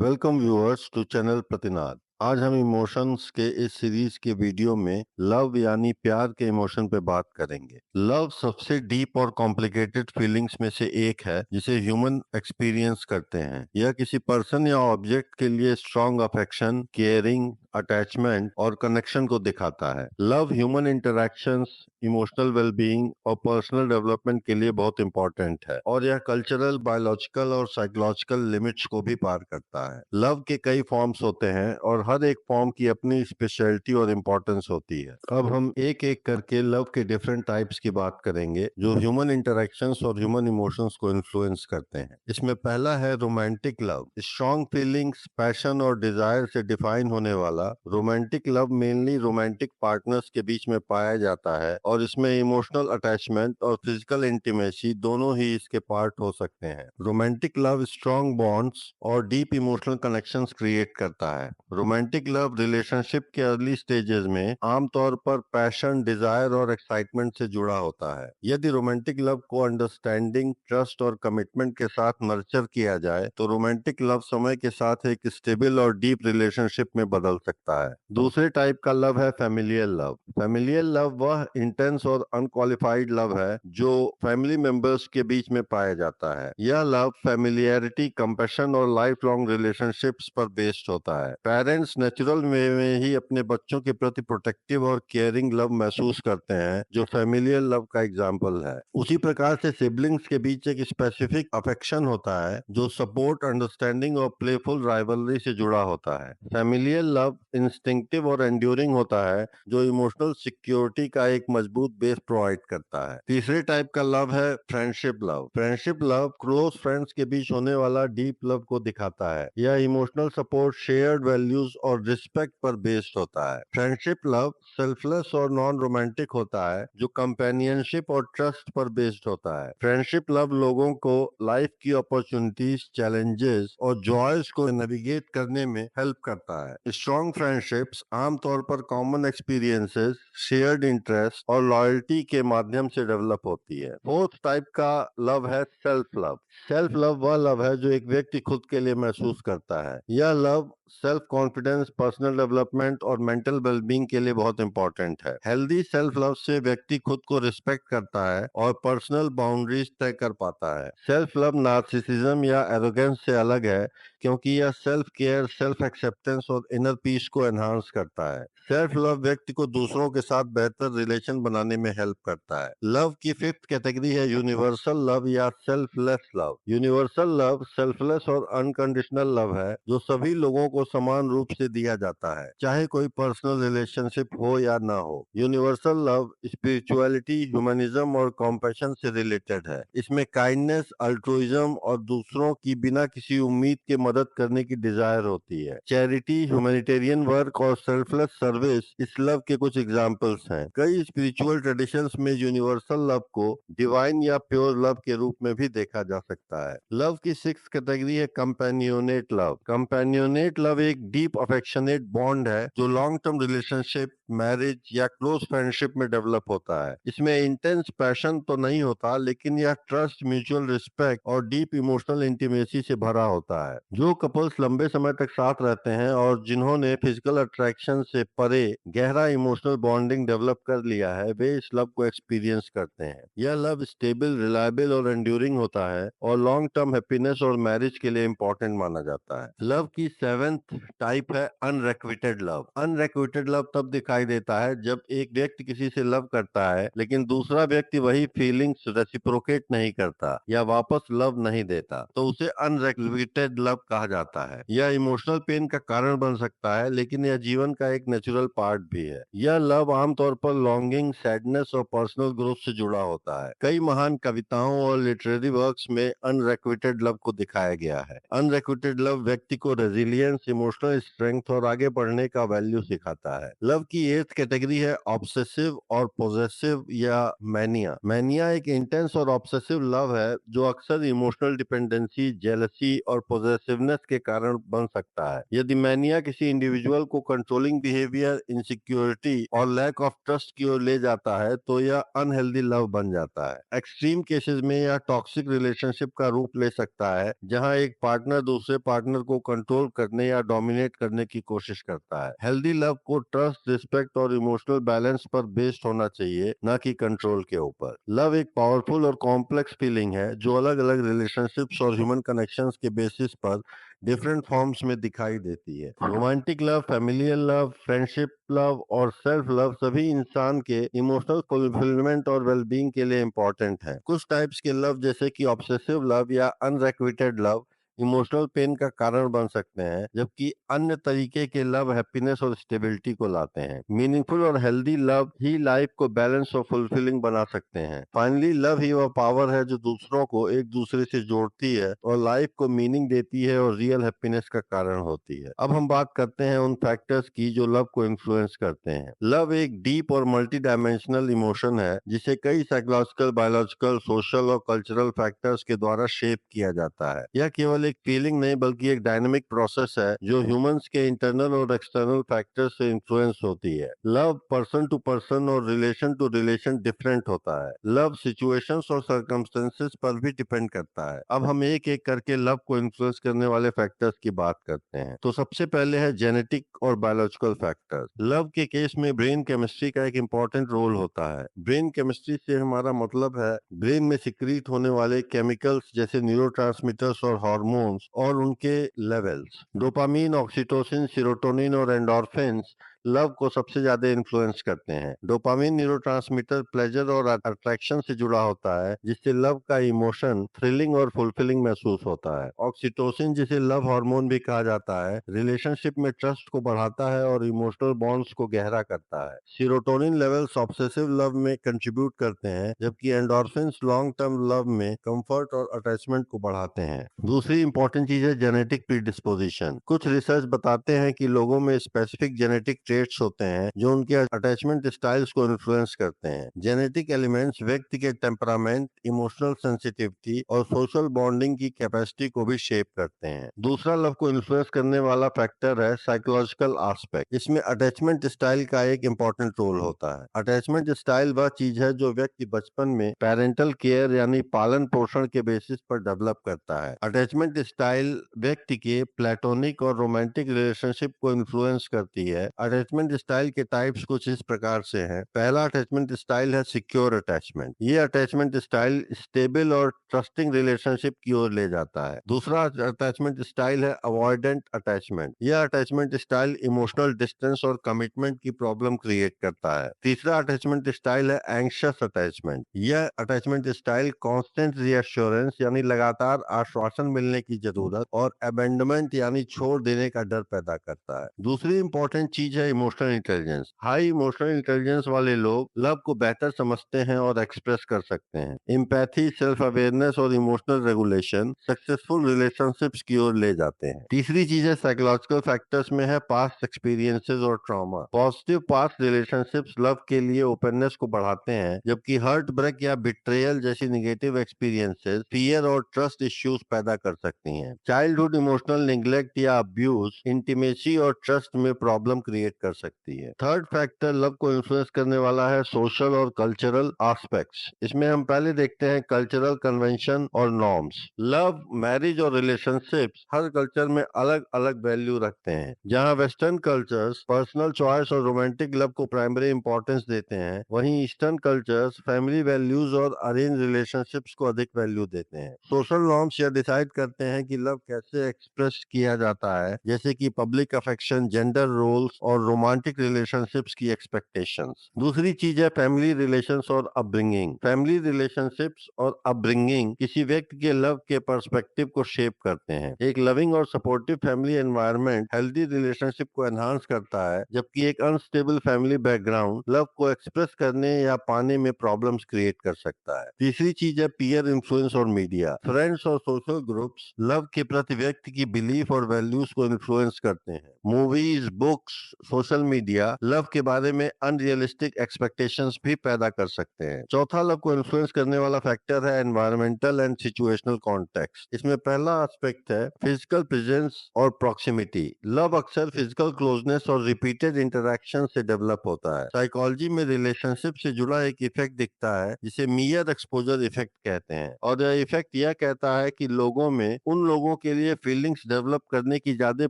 Welcome viewers to channel Pratinaad. आज हम emotions के इस सीरीज के वीडियो में लव यानी प्यार के इमोशन पे बात करेंगे। लव सबसे डीप और कॉम्प्लिकेटेड फीलिंग्स में से एक है जिसे ह्यूमन एक्सपीरियंस करते हैं। यह किसी पर्सन या ऑब्जेक्ट के लिए स्ट्रॉन्ग अफेक्शन, केयरिंग, अटैचमेंट और कनेक्शन को दिखाता है। Love human interactions, emotional wellbeing और पर्सनल डेवलपमेंट के लिए बहुत इंपॉर्टेंट है और यह कल्चरल, बायोलॉजिकल और साइकोलॉजिकल लिमिट्स को भी पार करता है। लव के कई फॉर्म्स होते हैं और हर एक फॉर्म की अपनी स्पेशलिटी और इम्पोर्टेंस होती है। अब हम एक एक करके लव के डिफरेंट टाइप्स की बात करेंगे जो ह्यूमन इंटरैक्शंस और ह्यूमन इमोशंस को इन्फ्लुएंस करते हैं। इसमें पहला है romantic love. Strong feelings, passion और डिजायर से डिफाइन होने वाला romantic love mainly romantic partners के बीच में पाया जाता है और इसमें इमोशनल अटैचमेंट और फिजिकल इंटीमेसी दोनों ही इसके पार्ट हो सकते हैं। रोमांटिक लव स्ट्रॉन्ग बॉन्ड्स और डीप इमोशनल कनेक्शंस क्रिएट करता है। रोमांटिक लव रिलेशनशिप के अर्ली स्टेजेस में आमतौर पर पैशन, डिजायर और एक्साइटमेंट से जुड़ा होता है। यदि रोमांटिक लव को अंडरस्टैंडिंग, ट्रस्ट और कमिटमेंट के साथ नर्चर किया जाए तो रोमांटिक लव समय के साथ एक स्टेबल और डीप रिलेशनशिप में बदल सकता है। दूसरे टाइप का लव है फैमिलियल लव। फैमिलियल लव वह इंटेंस और अनक्वालिफाइड लव है जो फैमिली मेंबर्स के बीच में पाया जाता है। यह लव फैमिलियरिटी, कंपैशन और लाइफ लॉन्ग रिलेशनशिप्स पर बेस्ड होता है। पेरेंट्स नेचुरल वे में ही अपने बच्चों के प्रति प्रोटेक्टिव और केयरिंग लव महसूस करते हैं जो फैमिलियल लव का एग्जाम्पल है। उसी प्रकार से सिबलिंग्स के बीच एक स्पेसिफिक अफेक्शन होता है जो सपोर्ट, अंडरस्टैंडिंग और प्लेफुल राइवलरी से जुड़ा होता है। फैमिलियल लव इंस्टिंक्टिव और एंड्यूरिंग होता है जो इमोशनल सिक्योरिटी का एक मजबूत बेस प्रोवाइड करता है। तीसरे टाइप का लव है friendship love. Friendship love close friends के बीच होने वाला डीप लव को दिखाता है। यह इमोशनल सपोर्ट, शेयर्ड वैल्यूज और रिस्पेक्ट पर बेस्ड होता है। फ्रेंडशिप लव सेल्फलेस और नॉन रोमांटिक होता है जो कंपेनियनशिप और ट्रस्ट पर बेस्ड होता है। फ्रेंडशिप लव लोगों को लाइफ की अपॉर्चुनिटीज, चैलेंजेस और जॉयज को नेविगेट करने में हेल्प करता है। स्ट्रॉन्ग फ्रेंडशिप्स आमतौर पर कॉमन एक्सपीरियंसेस, शेयर्ड इंटरेस्ट और लॉयल्टी के माध्यम से डेवलप होती है। फोर्थ टाइप का लव है सेल्फ लव। सेल्फ लव वह लव है जो एक व्यक्ति खुद के लिए महसूस करता है। यह love self confidence, personal development और मेंटल वेलबींग के लिए बहुत इंपॉर्टेंट है। हेल्दी सेल्फ लव से व्यक्ति खुद को रिस्पेक्ट करता है और पर्सनल बाउंड्रीज तय कर पाता है। सेल्फ लव नार्सिसिज्म या एरोगेंस से अलग है क्योंकि यह सेल्फ केयर, सेल्फ एक्सेप्टेंस और इनर पीस को एनहांस करता है। सेल्फ लव व्यक्ति को दूसरों के साथ बेहतर रिलेशन बनाने में हेल्प करता है। लव की फिफ्थ कैटेगरी है यूनिवर्सल लव या selfless love. Universal love selfless और अनकंडीशनल लव है जो सभी लोगों को समान रूप से दिया जाता है, चाहे कोई पर्सनल रिलेशनशिप हो या ना हो। यूनिवर्सल लव स्पिरिचुअलिटी, ह्यूमनिज्म और कॉम्पैशन से रिलेटेड है। इसमें काइंडनेस, अल्ट्रुइज्म और दूसरों की बिना किसी उम्मीद के मदद करने की डिजायर होती है। चैरिटी, ह्यूमैनिटेरियन वर्क और सेल्फलेस सर्विस इस लव के कुछ एग्जाम्पल्स हैं। कई स्पिरिचुअल ट्रेडिशंस में यूनिवर्सल लव को डिवाइन या प्योर लव के रूप में भी देखा जा सकता है। लव की सिक्स कैटेगरी है कंपेनियोनेट लव। कंपेनियोनेट लव एक डीप अफेक्शनेट बॉन्ड है जो लॉन्ग टर्म रिलेशनशिप, मैरिज या क्लोज फ्रेंडशिप में डेवलप होता है। इसमें इंटेंस पैशन तो नहीं होता लेकिन यह ट्रस्ट, म्यूचुअल रिस्पेक्ट और डीप इमोशनल इंटीमेसी से भरा होता है। जो कपल्स लंबे समय तक साथ रहते हैं और जिन्होंने फिजिकल अट्रैक्शन से परे गहरा इमोशनल बॉन्डिंग डेवलप कर लिया है वे इस लव को एक्सपीरियंस करते हैं। यह लव स्टेबल, रिलायबल और एंड्यूरिंग होता है और लॉन्ग टर्म हैप्पीनेस और मैरिज के लिए इंपॉर्टेंट माना जाता है। लव की सेवेंथ टाइप है अनरिक्विटेड लव। अनरिक्विटेड लव तब दिखाई देता है जब एक व्यक्ति किसी से लव करता है लेकिन दूसरा व्यक्ति वही फीलिंग्स रेसिप्रोकेट नहीं करता या वापस लव नहीं देता, तो उसे अनरिक्विटेड लव कहा जाता है। यह इमोशनल पेन का कारण बन सकता है लेकिन यह जीवन का एक नेचुरल पार्ट भी है। यह लव आमतौर पर लॉन्गिंग, सैडनेस और पर्सनल ग्रोथ से जुड़ा होता है। कई महान कविताओं और लिटरेरी वर्क्स में अनरिक्विटेड लव को दिखाया गया है। अनरिक्विटेड लव व्यक्ति को रेजिलियंस, इंटेलिजेंस, इमोशनल स्ट्रेंथ और आगे बढ़ने का वैल्यू सिखाता है। लव की 8th कैटेगरी है ऑब्सेसिव और पोजेसिव या मैनिया। मैनिया एक इंटेंस और ऑब्सेसिव लव है जो अक्सर इमोशनल डिपेंडेंसी, जेलसी और पोजेसिवनेस के कारण बन सकता है। यदि मैनिया किसी इंडिविजुअल को कंट्रोलिंग बिहेवियर, इनसिक्योरिटी और लैक ऑफ ट्रस्ट की ओर ले जाता है तो यह अनहेल्दी लव बन जाता है। एक्सट्रीम केसेस में यह टॉक्सिक रिलेशनशिप का रूप ले सकता है, जहां एक पार्टनर दूसरे पार्टनर को कंट्रोल करने या डोमिनेट करने की कोशिश करता है। हेल्दी लव को ट्रस्ट, रिस्पेक्ट और इमोशनल बैलेंस पर बेस्ड होना चाहिए, न कि कंट्रोल के ऊपर। लव एक पावरफुल और कॉम्प्लेक्स फीलिंग है जो अलग अलग रिलेशनशिप्स और ह्यूमन कनेक्शंस के बेसिस पर डिफरेंट फॉर्म्स में दिखाई देती है। Romantic love, familial love, friendship love और सेल्फ लव सभी इंसान के इमोशनल फुलफिलमेंट और वेलबींग के लिए इम्पोर्टेंट है। कुछ टाइप्स के लव जैसे कि ऑब्सेसिव लव या अनरिक्विटेड लव इमोशनल पेन का कारण बन सकते हैं, जबकि अन्य तरीके के लव हैप्पीनेस और स्टेबिलिटी को लाते हैं। मीनिंगफुल और हेल्दी लव ही लाइफ को बैलेंस और फुलफिलिंग बना सकते हैं। फाइनली, लव ही वह पावर है जो दूसरों को एक दूसरे से जोड़ती है और लाइफ को मीनिंग देती है और रियल हैप्पीनेस का कारण होती है। अब हम बात करते हैं उन फैक्टर्स की जो लव को इन्फ्लुएंस करते हैं। लव एक डीप और मल्टी डायमेंशनल इमोशन है जिसे कई साइकोलॉजिकल, बायोलॉजिकल, सोशल और कल्चरल फैक्टर्स के द्वारा शेप किया जाता है। यह केवल एक फीलिंग नहीं बल्कि एक डायनामिक प्रोसेस है जो ह्यूमंस के इंटरनल और एक्सटर्नल फैक्टर्स से इन्फ्लुएंस होती है। लव पर्सन टू पर्सन और रिलेशन टू रिलेशन डिफरेंट होता है। लव सिचुएशंस और सर्कमस्टेंसेस पर भी डिपेंड करता है। अब हम एक एक करके लव को इन्फ्लुएंस करने वाले फैक्टर्स की बात करते हैं। तो सबसे पहले है जेनेटिक और बायोलॉजिकल फैक्टर्स। लव के केस में ब्रेन केमिस्ट्री का एक इंपॉर्टेंट रोल होता है। ब्रेन केमिस्ट्री से हमारा मतलब है ब्रेन में सिक्रीट होने वाले केमिकल्स जैसे न्यूरोट्रांसमीटर्स और हार्मोन्स और उनके लेवल्स। डोपामीन, ऑक्सीटोसिन, सीरोटोनिन और एंडोर्फिन्स लव को सबसे ज्यादा इन्फ्लुएंस करते हैं। डोपामिन न्यूरोट्रांसमीटर प्लेजर और अट्रैक्शन से जुड़ा होता है, जिससे लव का इमोशन थ्रिलिंग और फुलफिलिंग महसूस होता है। ऑक्सीटोसिन, जिसे लव हार्मोन भी कहा जाता है, रिलेशनशिप में ट्रस्ट को बढ़ाता है और इमोशनल बॉन्ड्स को गहरा करता है। सीरोटोनिन लेवल्स ऑब्सेसिव लव में कंट्रीब्यूट करते हैं, जबकि एंडोर्फिन्स लॉन्ग टर्म लव में कंफर्ट और अटैचमेंट को बढ़ाते हैं। दूसरी इंपॉर्टेंट चीज है जेनेटिक प्रीडिस्पोजिशन। कुछ रिसर्च बताते हैं कि लोगों में स्पेसिफिक जेनेटिक ट्रेट्स होते हैं जो उनके अटैचमेंट स्टाइल्स को इन्फ्लुएंस करते हैं। जेनेटिक एलिमेंट्स व्यक्ति के टेम्परामेंट, इमोशनल सेंसिटिविटी और सोशल बॉन्डिंग की कैपेसिटी को भी शेप करते हैं। दूसरा लव को इन्फ्लुएंस करने वाला फैक्टर है साइकोलॉजिकल एस्पेक्ट। इसमें अटैचमेंट स्टाइल का एक इंपॉर्टेंट रोल होता है। अटैचमेंट स्टाइल वह चीज है जो व्यक्ति बचपन में पेरेंटल केयर यानी पालन पोषण के बेसिस पर डेवलप करता है। अटैचमेंट स्टाइल व्यक्ति के प्लेटोनिक और रोमांटिक रिलेशनशिप को इन्फ्लुएंस करती है। अटैचमेंट स्टाइल के टाइप्स कुछ इस प्रकार से हैं। पहला अटैचमेंट स्टाइल है सिक्योर अटैचमेंट। ये अटैचमेंट स्टाइल स्टेबल और ट्रस्टिंग रिलेशनशिप की ओर ले जाता है। दूसरा अटैचमेंट स्टाइल है अवॉइडेंट अटैचमेंट। यह अटैचमेंट स्टाइल इमोशनल डिस्टेंस और कमिटमेंट की प्रॉब्लम क्रिएट करता है। तीसरा अटैचमेंट स्टाइल है एंग्शियस अटैचमेंट। यह अटैचमेंट स्टाइल कांस्टेंट रीअश्योरेंस यानी लगातार आश्वासन मिलने की जरूरत और अबेंडमेंट यानी छोड़ देने का डर पैदा करता है। दूसरी इंपॉर्टेंट चीज है emotional intelligence. High emotional intelligence वाले लोग लव को बेहतर समझते हैं और एक्सप्रेस कर सकते हैं। एम्पैथी, सेल्फ अवेयरनेस और इमोशनल रेगुलेशन सक्सेसफुल रिलेशनशिप्स की ओर ले जाते हैं। तीसरी चीज है साइकोलॉजिकल फैक्टर्स में है पास्ट एक्सपीरियंसेस और trauma. Positive past relationships love के लिए ओपननेस को बढ़ाते हैं, जबकि हर्ट ब्रेक या बिट्रेयल जैसी निगेटिव एक्सपीरियंसेस फियर और ट्रस्ट इश्यूज पैदा कर सकती हैं। चाइल्डहुड इमोशनल निग्लेक्ट या अब्यूज इंटीमेसी और ट्रस्ट में प्रॉब्लम क्रिएट कर सकती है। थर्ड फैक्टर लव को इन्फ्लुएंस करने वाला है सोशल और कल्चरल एस्पेक्ट्स। इसमें हम पहले देखते हैं कल्चरल कन्वेंशन और नॉर्म्स। लव, मैरिज और रिलेशनशिप्स हर कल्चर में अलग अलग वैल्यू रखते हैं। जहां वेस्टर्न कल्चर्स पर्सनल चॉइस और रोमांटिक लव को प्राइमरी इंपॉर्टेंस देते हैं, वहीं ईस्टर्न कल्चर्स फैमिली वैल्यूज और अरेंज रिलेशनशिप्स को अधिक वैल्यू देते हैं। सोशल नॉर्म्स यह डिसाइड करते हैं कि लव कैसे एक्सप्रेस किया जाता है, जैसे कि पब्लिक अफेक्शन, जेंडर रोल्स और रोमांटिक रिलेशनशिप्स की एक्सपेक्टेशंस। दूसरी चीज है फैमिली रिलेशंस और अपब्रिंगिंग। फैमिली रिलेशनशिप्स और अपब्रिंगिंग किसी व्यक्ति के लव के पर्सपेक्टिव को शेप करते हैं। एक लविंग और supportive family environment healthy relationship को एनहांस करता है, जबकि एक अनस्टेबल फैमिली बैकग्राउंड लव को एक्सप्रेस करने या पाने में प्रॉब्लम्स क्रिएट कर सकता है। तीसरी चीज है पीयर इन्फ्लुएंस और मीडिया। फ्रेंड्स और सोशल ग्रुप्स लव के प्रति व्यक्ति की बिलीफ और वैल्यूज को इन्फ्लुएंस करते हैं। Movies, books, social media love के बारे में अनरियलिस्टिक एक्सपेक्टेशंस भी पैदा कर सकते हैं। चौथा लव को इन्फ्लुएंस करने वाला फैक्टर है एनवायरमेंटल एंड सिचुएशनल कॉन्टेक्स्ट। इसमें पहला एस्पेक्ट है फिजिकल प्रेजेंस और प्रॉक्सिमिटी। लव अक्सर फिजिकल क्लोजनेस और रिपीटेड इंटरेक्शन से डेवलप होता है। साइकोलॉजी में रिलेशनशिप से जुड़ा एक इफेक्ट दिखता है जिसे मियर एक्सपोजर इफेक्ट कहते हैं, और यह इफेक्ट यह कहता है कि लोगों में उन लोगों के लिए फीलिंग्स डेवलप करने की ज्यादा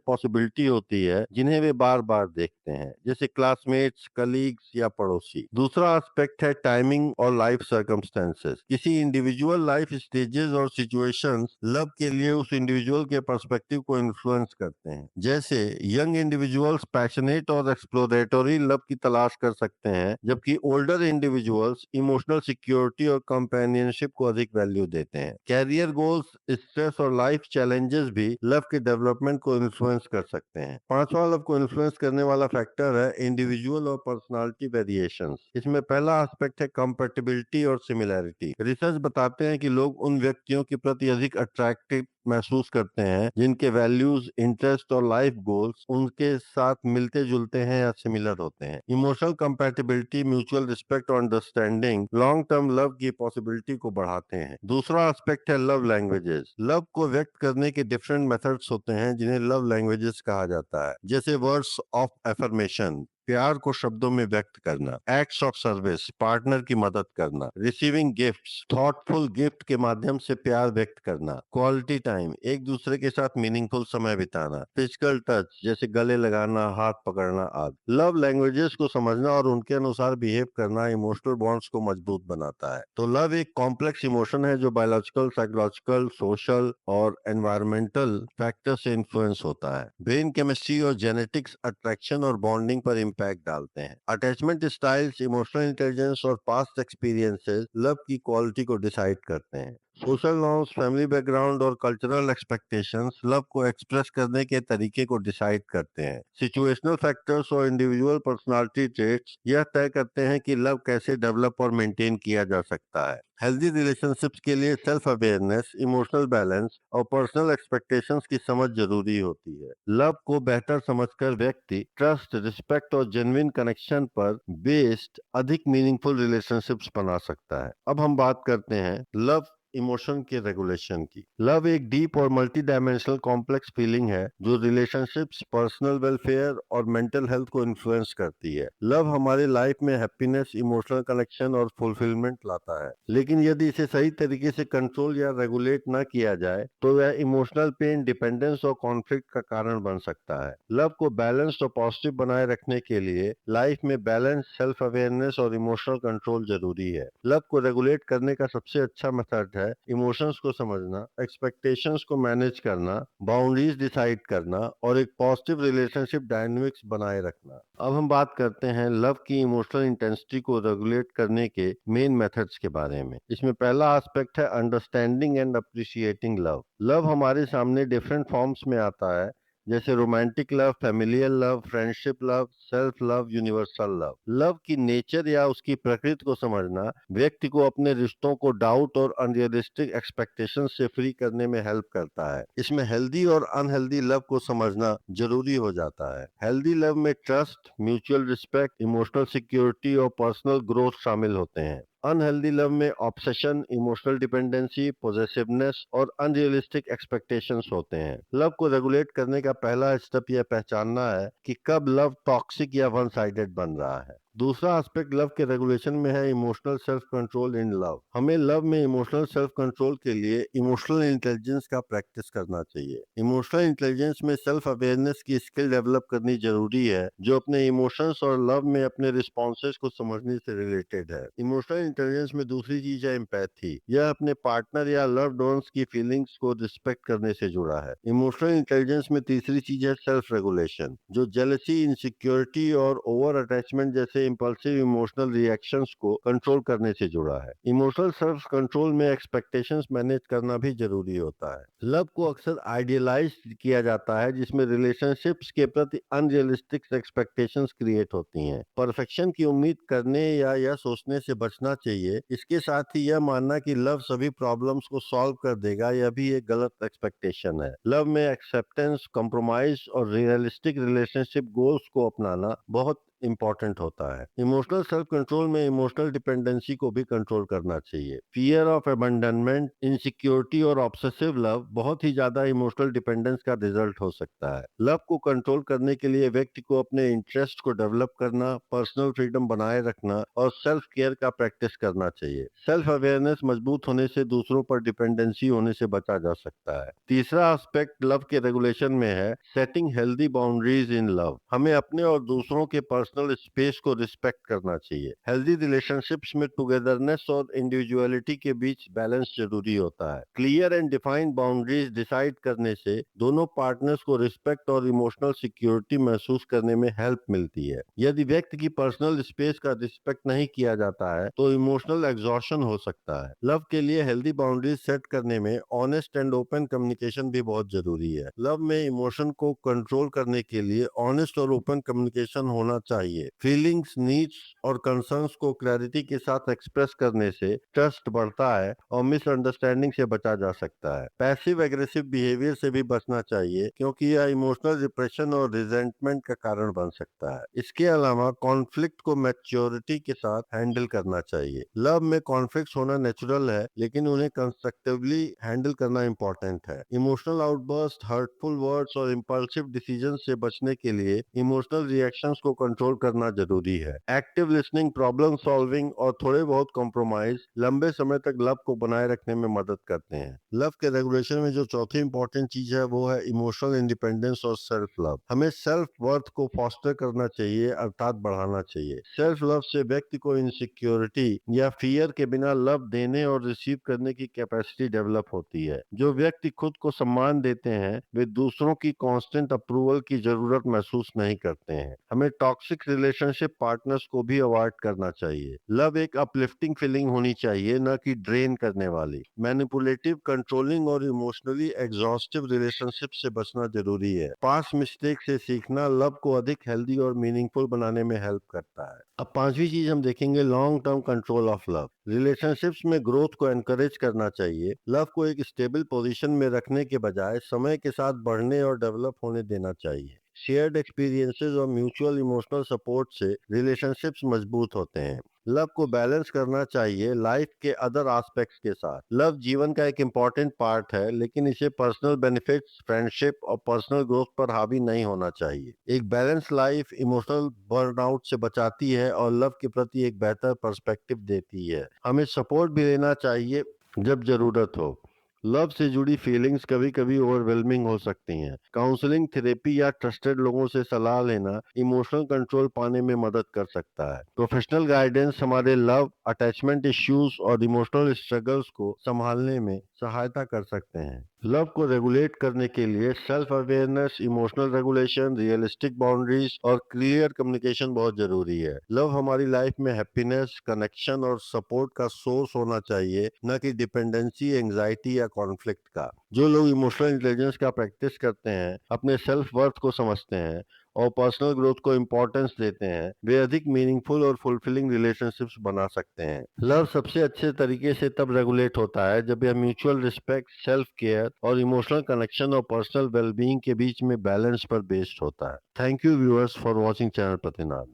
पॉसिबिलिटी होती है जिन्हें वे बार बार देखते हैं, जैसे क्लासमेट्स, कलीग्स या पड़ोसी। दूसरा एस्पेक्ट है टाइमिंग और लाइफ सर्कमस्टेंसेस। किसी इंडिविजुअल लाइफ स्टेजेस और सिचुएशंस लव के लिए उस इंडिविजुअल के पर्सपेक्टिव को इन्फ्लुएंस करते हैं। जैसे यंग इंडिविजुअल्स पैशनेट और एक्सप्लोरेटरी लव की तलाश कर सकते हैं, जबकि ओल्डर इंडिविजुअल्स इमोशनल सिक्योरिटी और कंपेनियनशिप को अधिक वैल्यू देते हैं। कैरियर गोल्स, स्ट्रेस और लाइफ चैलेंजेस भी लव के डेवलपमेंट को इन्फ्लुएंस कर सकते हैं। पांचवा लव को इन्फ्लुएंस करने वाला फैक्टर है इंडिविजुअल और पर्सनालिटी वेरिएशंस। इसमें पहला एस्पेक्ट है कंपैटिबिलिटी और सिमिलैरिटी। रिसर्च बताते हैं कि लोग उन व्यक्तियों के प्रति अधिक अट्रैक्टिव महसूस करते हैं जिनके वैल्यूज, इंटरेस्ट और लाइफ गोल्स उनके साथ मिलते जुलते हैं या सिमिलर होते हैं। इमोशनल कंपैटिबिलिटी, म्यूचुअल रिस्पेक्ट और अंडरस्टैंडिंग लॉन्ग टर्म लव की पॉसिबिलिटी को बढ़ाते हैं। दूसरा एस्पेक्ट है लव लैंग्वेजेस। लव को व्यक्त करने के डिफरेंट मेथड्स होते हैं जिन्हें लव लैंग्वेजेस कहा जाता है, जैसे वर्ड्स ऑफ एफर्मेशन, प्यार को शब्दों में व्यक्त करना, एक्ट्स ऑफ सर्विस, पार्टनर की मदद करना, रिसीविंग गिफ्ट्स, थॉटफुल गिफ्ट के माध्यम से प्यार व्यक्त करना, क्वालिटी टाइम, एक दूसरे के साथ मीनिंगफुल समय बिताना, फिजिकल टच जैसे गले लगाना, हाथ पकड़ना आदि। लव लैंग्वेजेस को समझना और उनके अनुसार बिहेव करना इमोशनल बॉन्ड्स को मजबूत बनाता है। तो लव एक कॉम्प्लेक्स इमोशन है जो बायोलॉजिकल, साइकोलॉजिकल, सोशल और एनवायरमेंटल फैक्टर से इन्फ्लुएंस होता है। ब्रेन केमिस्ट्री और जेनेटिक्स अट्रैक्शन और बॉन्डिंग पर इम्पैक्ट डालते हैं। अटैचमेंट स्टाइल्स, इमोशनल इंटेलिजेंस और पास्ट एक्सपीरियंसेस लव की क्वालिटी को डिसाइड करते हैं। सोशल नॉर्म्स, फैमिली बैकग्राउंड और कल्चरल एक्सपेक्टेशंस लव को एक्सप्रेस करने के तरीके को डिसाइड करते हैं। सिचुएशनल फैक्टर्स और इंडिविजुअल पर्सनालिटी ट्रेट्स यह तय करते हैं कि लव कैसे डेवलप और मेंटेन किया जा सकता है। हेल्दी रिलेशनशिप्स के लिए सेल्फ अवेयरनेस, इमोशनल बैलेंस और पर्सनल एक्सपेक्टेशंस की समझ जरूरी होती है। लव को बेहतर समझकर व्यक्ति ट्रस्ट, रिस्पेक्ट और जेन्युइन कनेक्शन पर बेस्ड अधिक मीनिंगफुल रिलेशनशिप्स बना सकता है। अब हम बात करते हैं लव इमोशन के रेगुलेशन की। लव एक डीप और मल्टी डायमेंशनल कॉम्प्लेक्स फीलिंग है जो रिलेशनशिप्स, पर्सनल वेलफेयर और मेंटल हेल्थ को इन्फ्लुएंस करती है। लव हमारे लाइफ में हैप्पीनेस, इमोशनल कनेक्शन और फुलफिलमेंट लाता है, लेकिन यदि इसे सही तरीके से कंट्रोल या रेगुलेट न किया जाए तो वह इमोशनल पेन, डिपेंडेंस और कॉन्फ्लिक्ट का कारण बन सकता है। लव को बैलेंस्ड और पॉजिटिव बनाए रखने के लिए लाइफ में बैलेंस, सेल्फ अवेयरनेस और इमोशनल कंट्रोल जरूरी है। लव को रेगुलेट करने का सबसे अच्छा मेथड है इमोशंस को समझना, एक्सपेक्टेशंस को मैनेज करना, बाउंड्रीज डिसाइड करना और एक पॉजिटिव रिलेशनशिप डायनामिक्स बनाए रखना। अब हम बात करते हैं लव की इमोशनल इंटेंसिटी को रेगुलेट करने के मेन मेथड्स के बारे में। इसमें पहला एस्पेक्ट है understanding and appreciating love. Love हमारे सामने डिफरेंट फॉर्म्स में आता है, जैसे romantic love, familial love, friendship love, self love, universal love. Love की नेचर या उसकी प्रकृति को समझना व्यक्ति को अपने रिश्तों को डाउट और अनरियलिस्टिक एक्सपेक्टेशन से फ्री करने में हेल्प करता है। इसमें हेल्दी और अनहेल्दी लव को समझना जरूरी हो जाता है। हेल्दी लव में trust, mutual respect, emotional security और पर्सनल ग्रोथ शामिल होते हैं। अनहेल्दी लव में ऑब्सेशन, इमोशनल डिपेंडेंसी, पोजेसिवनेस और अनरियलिस्टिक एक्सपेक्टेशंस होते हैं। लव को रेगुलेट करने का पहला स्टेप यह पहचानना है कि कब लव टॉक्सिक या वन साइडेड बन रहा है। दूसरा एस्पेक्ट लव के रेगुलेशन में है emotional self control in love. हमें लव में इमोशनल सेल्फ कंट्रोल के लिए इमोशनल इंटेलिजेंस का प्रैक्टिस करना चाहिए। इमोशनल इंटेलिजेंस में सेल्फ अवेयरनेस की स्किल डेवलप करनी जरूरी है, जो अपने इमोशंस और लव में अपने रिस्पॉन्सेस को समझने से रिलेटेड है। इमोशनल इंटेलिजेंस में दूसरी चीज है एम्पैथी। यह अपने पार्टनर या लव्ड वंस की फीलिंग्स को रिस्पेक्ट करने से जुड़ा है। इमोशनल इंटेलिजेंस में तीसरी चीज है सेल्फ रेगुलेशन, जो जेलसी, इनसिक्योरिटी और ओवर अटैचमेंट जैसे इंपल्सिव इमोशनल रिएक्शंस को कंट्रोल करने से जुड़ा है। इमोशनल सेल्फ कंट्रोल में एक्सपेक्टेशंस मैनेज करना भी जरूरी होता है। लव को अक्सर आइडियलाइज किया जाता है, जिसमें रिलेशनशिप्स के प्रति अनरियलिस्टिक एक्सपेक्टेशंस क्रिएट होती हैं। परफेक्शन की उम्मीद करने या यह सोचने से बचना चाहिए। इसके साथ ही यह मानना कि लव सभी प्रॉब्लम्स को सॉल्व कर देगा, यह भी एक गलत एक्सपेक्टेशन है। लव में एक्सेप्टेंस, कॉम्प्रोमाइज और रियलिस्टिक रिलेशनशिप गोल्स को अपनाना बहुत इंपॉर्टेंट होता है। इमोशनल सेल्फ कंट्रोल में इमोशनल डिपेंडेंसी को भी कंट्रोल करना चाहिए। फियर ऑफ अबंडनमेंट, इनसिक्योरिटी और ऑब्सेसिव लव बहुत ही ज्यादा इमोशनल डिपेंडेंस का रिजल्ट हो सकता है। लव को कंट्रोल करने के लिए व्यक्ति को अपने इंटरेस्ट को डेवलप करना, पर्सनल फ्रीडम बनाए रखना और सेल्फ केयर का प्रैक्टिस करना चाहिए। सेल्फ अवेयरनेस मजबूत होने से दूसरों पर डिपेंडेंसी होने से बचा जा सकता है। तीसरा एस्पेक्ट लव के रेगुलेशन में है setting healthy boundaries in love. हमें अपने और दूसरों के पर्सनल स्पेस को रिस्पेक्ट करना चाहिए। हेल्दी रिलेशनशिप्स में टुगेदरनेस और इंडिविजुअलिटी के बीच बैलेंस जरूरी होता है। Clear and defined boundaries decide करने से दोनों पार्टनर्स को रिस्पेक्ट और इमोशनल सिक्योरिटी महसूस करने में हेल्प मिलती है। यदि व्यक्ति की पर्सनल स्पेस का रिस्पेक्ट नहीं किया जाता है तो इमोशनल एग्जॉशन हो सकता है। लव के लिए हेल्दी बाउंड्रीज सेट करने में ऑनेस्ट एंड ओपन कम्युनिकेशन भी बहुत जरूरी है। लव में इमोशन को कंट्रोल करने के लिए ऑनेस्ट और ओपन कम्युनिकेशन होना चाहिए। फीलिंग्स, नीड्स और कंसर्न्स को क्लैरिटी के साथ एक्सप्रेस करने से ट्रस्ट बढ़ता है और मिसअंडरस्टैंडिंग से बचा जा सकता है। पैसिव एग्रेसिव बिहेवियर से भी बचना चाहिए, क्योंकि यह इमोशनल डिप्रेशन और रिजेंटमेंट का कारण बन सकता है। इसके अलावा कॉन्फ्लिक्ट को मैच्योरिटी के साथ हैंडल करना चाहिए। लव में कॉन्फ्लिक्ट होना नेचुरल है, लेकिन उन्हें कंस्ट्रक्टिवली हैंडल करना इंपॉर्टेंट है। इमोशनल आउटबर्स्ट, हर्टफुल वर्ड्स और इम्पल्सिव डिसीजन से बचने के लिए इमोशनल रिएक्शंस को कंट्रोल करना जरूरी है। एक्टिव लिसनिंग, प्रॉब्लम सॉल्विंग और थोड़े बहुत कॉम्प्रोमाइज लंबे समय तक लव को बनाए रखने में मदद करते हैं। लव के रेगुलेशन में जो चौथी इंपॉर्टेंट चीज है वो है इमोशनल इंडिपेंडेंस और सेल्फ लव। हमें सेल्फ वर्थ को फॉस्टर करना चाहिए, अर्थात बढ़ाना चाहिए। सेल्फ लव से व्यक्ति को इनसिक्योरिटी या फियर के बिना लव देने और रिसीव करने की कैपेसिटी डेवलप होती है। जो व्यक्ति खुद को सम्मान देते हैं वे दूसरों की कांस्टेंट अप्रूवल की जरूरत महसूस नहीं करते हैं। हमें टॉक्सिक रिलेशनशिप पार्टनर्स को भी अवॉइड करना चाहिए। लव एक अपलिफ्टिंग फीलिंग होनी चाहिए, न कि ड्रेन करने वाली। मैनिपुलेटिव, कंट्रोलिंग और इमोशनली एग्जॉस्टिव रिलेशनशिप से बचना जरूरी है। पास्ट मिस्टेक से सीखना लव को अधिक हेल्दी और मीनिंगफुल बनाने में हेल्प करता है। अब पांचवी चीज हम देखेंगे long term control of love. Relationships में ग्रोथ को एनकरेज करना चाहिए। लव को एक स्टेबल पोजीशन में रखने के बजाय समय के साथ बढ़ने और डेवलप होने देना चाहिए। शेयर्ड एक्सपीरियंसेस और म्यूचुअल इमोशनल सपोर्ट से रिलेशनशिप्स मजबूत होते हैं। लव को बैलेंस करना चाहिए लाइफ के अदर एस्पेक्ट्स के साथ। लव जीवन का एक इम्पॉर्टेंट पार्ट है, लेकिन इसे पर्सनल बेनिफिट्स, फ्रेंडशिप और पर्सनल ग्रोथ पर हावी नहीं होना चाहिए। एक बैलेंस लाइफ इमोशनल बर्नआउट से बचाती है और लव के प्रति एक बेहतर पर्सपेक्टिव देती है। हमें सपोर्ट भी लेना चाहिए जब जरूरत हो। लव से जुड़ी फीलिंग्स कभी कभी ओवरवेलमिंग हो सकती हैं। काउंसलिंग, थेरेपी या ट्रस्टेड लोगों से सलाह लेना इमोशनल कंट्रोल पाने में मदद कर सकता है। प्रोफेशनल गाइडेंस हमारे लव, अटैचमेंट इश्यूज और इमोशनल स्ट्रगल्स को संभालने में सहायता कर सकते हैं। लव को रेगुलेट करने के लिए self awareness, emotional regulation, realistic boundaries और क्लियर कम्युनिकेशन बहुत जरूरी है। लव हमारी लाइफ में हैप्पीनेस, कनेक्शन और सपोर्ट का सोर्स होना चाहिए, न कि डिपेंडेंसी, एंजाइटी या कॉन्फ्लिक्ट का। जो लोग इमोशनल इंटेलिजेंस का प्रैक्टिस करते हैं, अपने सेल्फ वर्थ को समझते हैं और पर्सनल ग्रोथ को इम्पोर्टेंस देते हैं, वे अधिक मीनिंगफुल और फुलफिलिंग रिलेशनशिप्स बना सकते हैं। लव सबसे अच्छे तरीके से तब रेगुलेट होता है जब यह म्यूचुअल रिस्पेक्ट, सेल्फ केयर और इमोशनल कनेक्शन और पर्सनल वेलबींग के बीच में बैलेंस पर बेस्ड होता है। Thank you viewers for watching channel प्रतिनाद।